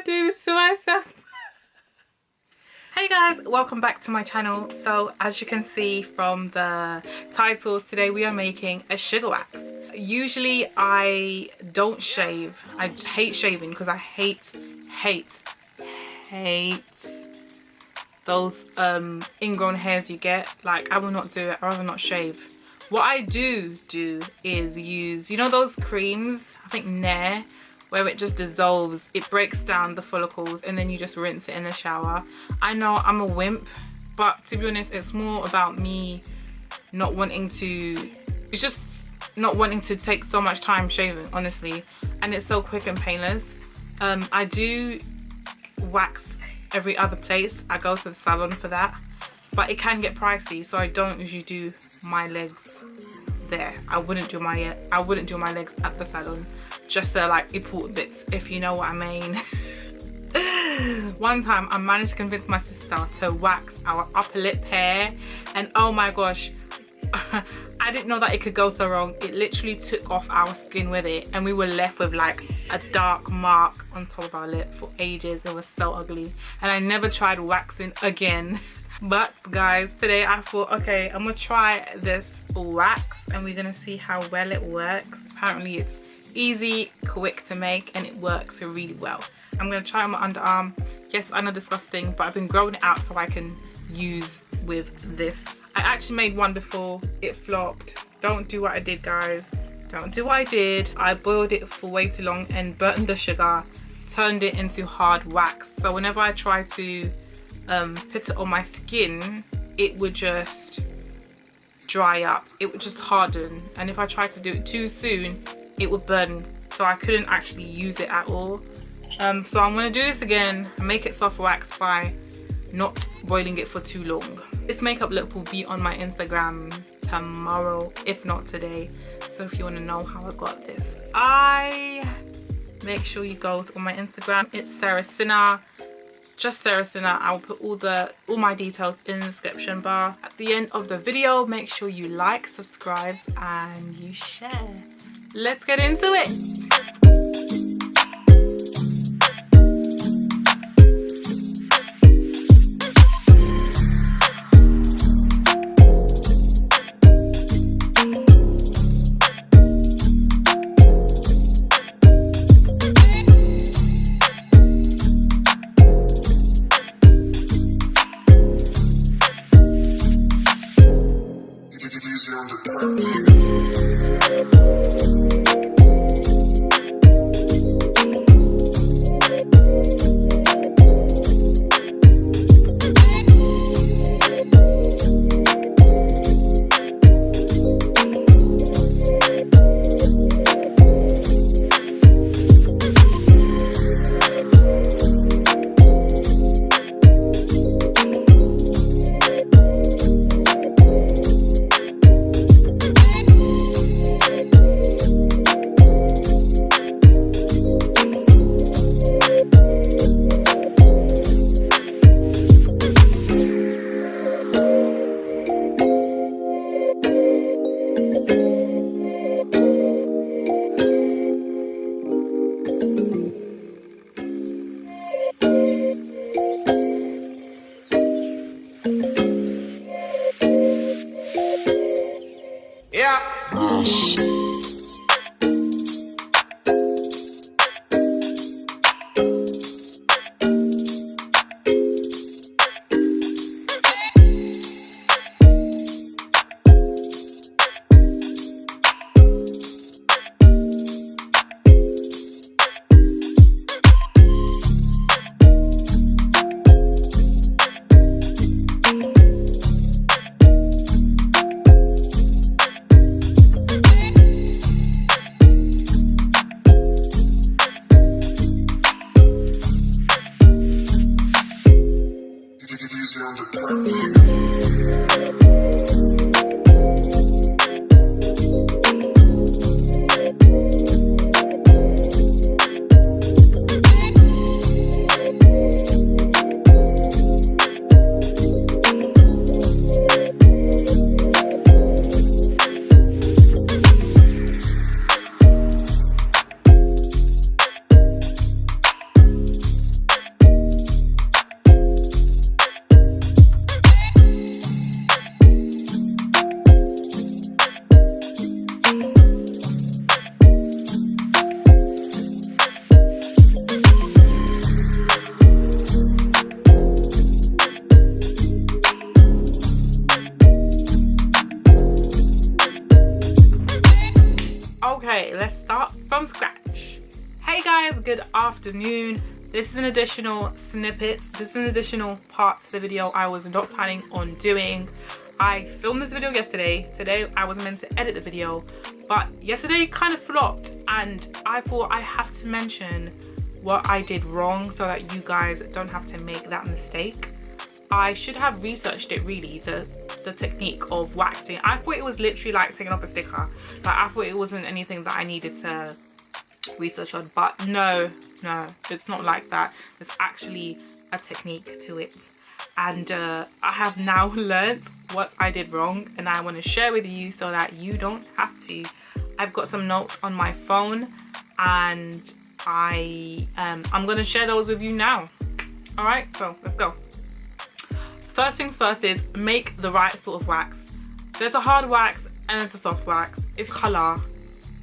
do this to myself. Hey guys, welcome back to my channel. So as you can see from the title, today we are making a sugar wax. Usually I don't shave. I hate shaving because I hate those ingrown hairs you get. Like, I will not do it. I'd rather not shave. What I do is use, you know those creams, I think Nair, where it just dissolves, it breaks down the follicles and then you just rinse it in the shower. I know I'm a wimp, but to be honest, it's more about me not wanting to, it's just not wanting to take so much time shaving, honestly, and it's so quick and painless. I do wax every other place. I go to the salon for that, but it can get pricey, so I don't usually do my legs there. I wouldn't do my legs at the salon, just like important bits, if you know what I mean. One time I managed to convince my sister to wax our upper lip hair, and oh my gosh, I didn't know that it could go so wrong. It literally took off our skin with it, and we were left with like a dark mark on top of our lip for ages. It was so ugly, and I never tried waxing again. But guys, today I thought, okay, I'm gonna try this wax and we're gonna see how well it works. Apparently it's easy, quick to make, and it works really well. I'm gonna try on my underarm. Yes, I know, disgusting, but I've been growing it out so I can use with this. I actually made one before, it flopped. Don't do what I did, guys. Don't do what I did. I boiled it for way too long and burnt the sugar, turned it into hard wax. So whenever I try to put it on my skin, it would just dry up, it would just harden, and if I tried to do it too soon, it would burn, so I couldn't actually use it at all. So I'm going to do this again and make it soft wax by not boiling it for too long. This makeup look will be on my Instagram tomorrow, if not today, so if you want to know how I got this, make sure you go on my Instagram. It's Sarah Sinner, just Sarah Sinner. I'll put all my details in the description bar. At the end of the video, make sure you like, subscribe, and you share. Let's get into it. good afternoon. This is an additional snippet. This is an additional part to the video I was not planning on doing. I filmed this video yesterday. Today I was meant to edit the video, but yesterday kind of flopped, and I thought I have to mention what I did wrong so that you guys don't have to make that mistake. I should have researched it really, the technique of waxing. I thought it was literally like taking off a sticker. Like, I thought it wasn't anything that I needed to research on, but no, it's not like that. There's actually a technique to it, and I have now learnt what I did wrong, and I want to share with you so that you don't have to. I've got some notes on my phone, and I'm going to share those with you now. All right, so let's go. First things first is make the right sort of wax. There's a hard wax and there's a soft wax. If color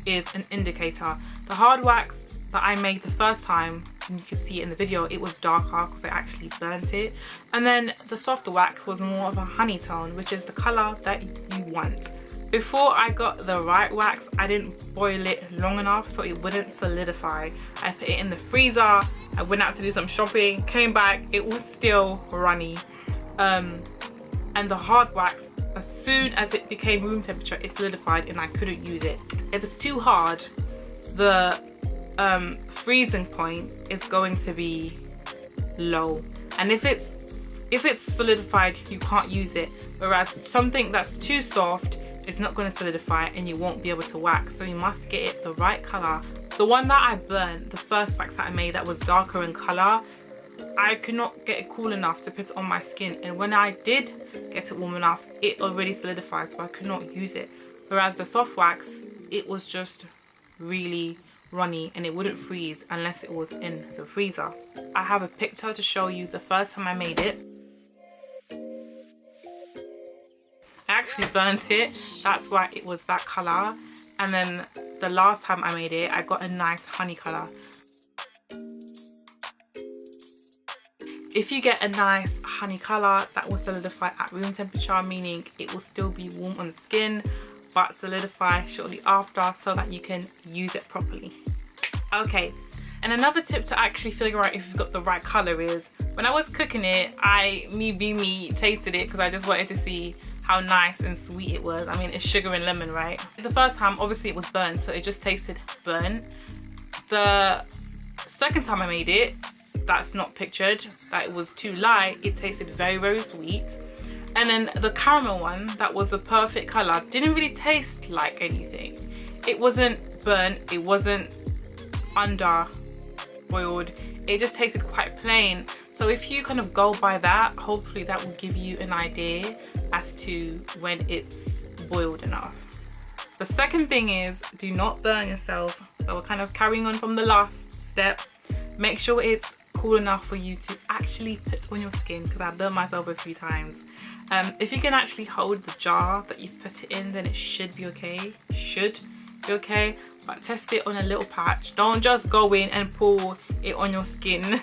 is an indicator, the hard wax that I made the first time, and you can see it in the video, it was darker because I actually burnt it. And then the softer wax was more of a honey tone, which is the color that you want. Before I got the right wax, I didn't boil it long enough so it wouldn't solidify. I put it in the freezer. I went out to do some shopping, came back, it was still runny. And the hard wax, as soon as it became room temperature, it solidified and I couldn't use it. If it's too hard, the freezing point is going to be low, and if it's solidified, you can't use it. Whereas something that's too soft is not going to solidify and you won't be able to wax. So you must get it the right color. The one that I burnt, the first wax that I made, that was darker in color, I could not get it cool enough to put it on my skin, and when I did get it warm enough, it already solidified, so I could not use it. Whereas the soft wax, it was just really runny and it wouldn't freeze unless it was in the freezer. I have a picture to show you the first time I made it. I actually burnt it, that's why it was that color, and then the last time I made it, I got a nice honey color. If you get a nice honey color, that will solidify at room temperature, meaning it will still be warm on the skin but solidify shortly after so that you can use it properly. Okay, and another tip to actually figure out if you've got the right color is, when I was cooking it, me tasted it because I just wanted to see how nice and sweet it was. I mean, it's sugar and lemon, right? The first time, obviously it was burnt, so it just tasted burnt. The second time I made it, that's not pictured, that it was too light, it tasted very, very sweet. And then the caramel one, that was the perfect color, didn't really taste like anything. It wasn't burnt, it wasn't under boiled, it just tasted quite plain. So if you kind of go by that, hopefully that will give you an idea as to when it's boiled enough. The second thing is, do not burn yourself. So we're kind of carrying on from the last step. Make sure it's cool enough for you to actually put on your skin, because I burned myself a few times. If you can actually hold the jar that you've put it in, then it should be okay. But test it on a little patch. Don't just go in and pour it on your skin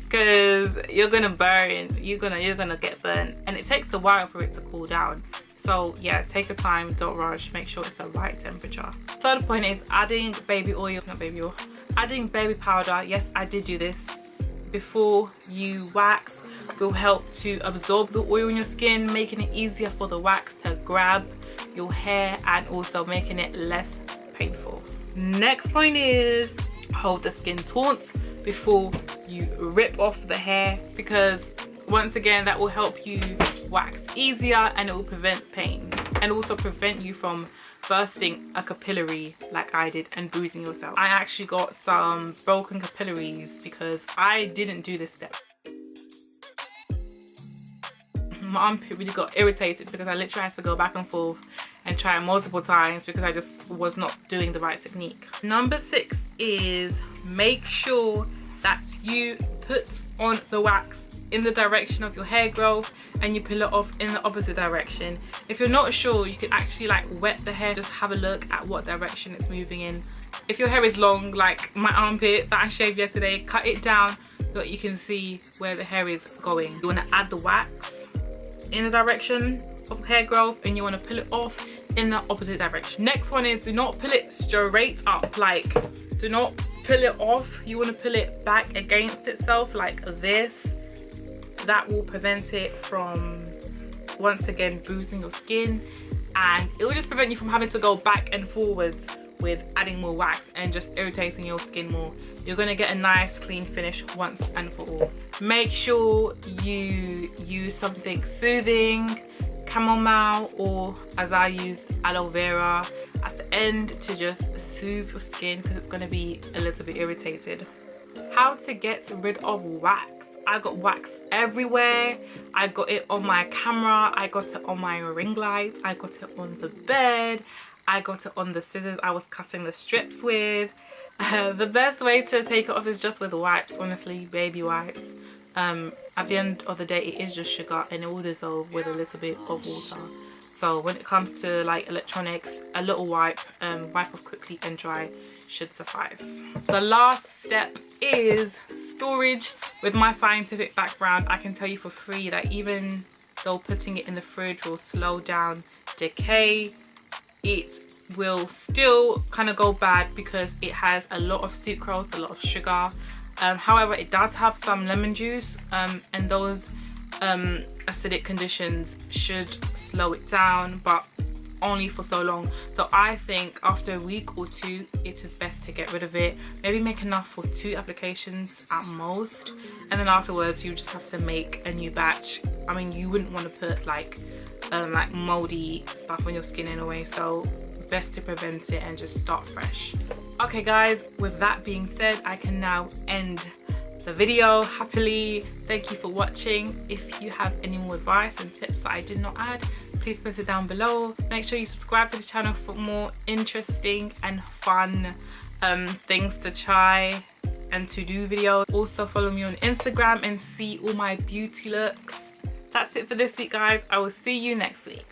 because you're gonna burn. You're gonna get burnt, and it takes a while for it to cool down. So yeah, take your time, don't rush, make sure it's the right temperature. Third point is adding baby oil, not baby oil, adding baby powder. Yes, I did do this before you wax. Will help to absorb the oil in your skin, making it easier for the wax to grab your hair and also making it less painful. Next point is hold the skin taut before you rip off the hair, because once again that will help you wax easier and it will prevent pain and also prevent you from bursting a capillary like I did and bruising yourself. I actually got some broken capillaries because I didn't do this step. My armpit really got irritated because I literally had to go back and forth and try it multiple times because I just was not doing the right technique. Number 6 is make sure that you put on the wax in the direction of your hair growth and you peel it off in the opposite direction. If you're not sure, you can actually like wet the hair, just have a look at what direction it's moving in. If your hair is long, like my armpit that I shaved yesterday, cut it down so that you can see where the hair is going. You want to add the wax in the direction of hair growth and you want to peel it off in the opposite direction. Next one is do not peel it straight up, like do not pull it off, you want to pull it back against itself like this. That will prevent it from, once again, bruising your skin, and it will just prevent you from having to go back and forwards with adding more wax and just irritating your skin more. You're going to get a nice clean finish once and for all. Make sure you use something soothing, chamomile, or as I use, aloe vera at the end to just soothe your skin because it's going to be a little bit irritated. How to get rid of wax. I got wax everywhere. I got it on my camera, I got it on my ring light, I got it on the bed, I got it on the scissors I was cutting the strips with. The best way to take it off is just with wipes, honestly, baby wipes. At the end of the day, it is just sugar and it will dissolve with a little bit of water. So when it comes to like electronics, a little wipe, wipe off quickly and dry should suffice. The last step is storage. With my scientific background, I can tell you for free that even though putting it in the fridge will slow down decay, it will still kind of go bad because it has a lot of sucrose, a lot of sugar. However, it does have some lemon juice, and those acidic conditions should slow it down, but only for so long. So I think after a week or two, it is best to get rid of it. Maybe make enough for 2 applications at most, and then afterwards you just have to make a new batch. I mean, you wouldn't want to put like moldy stuff on your skin anyway, so best to prevent it and just start fresh. Okay guys, with that being said, I can now end the video happily. Thank you for watching. If you have any more advice and tips that I did not add, please post it down below. Make sure you subscribe to the channel for more interesting and fun things to try and to do videos. Also follow me on Instagram and see all my beauty looks. That's it for this week guys. I will see you next week.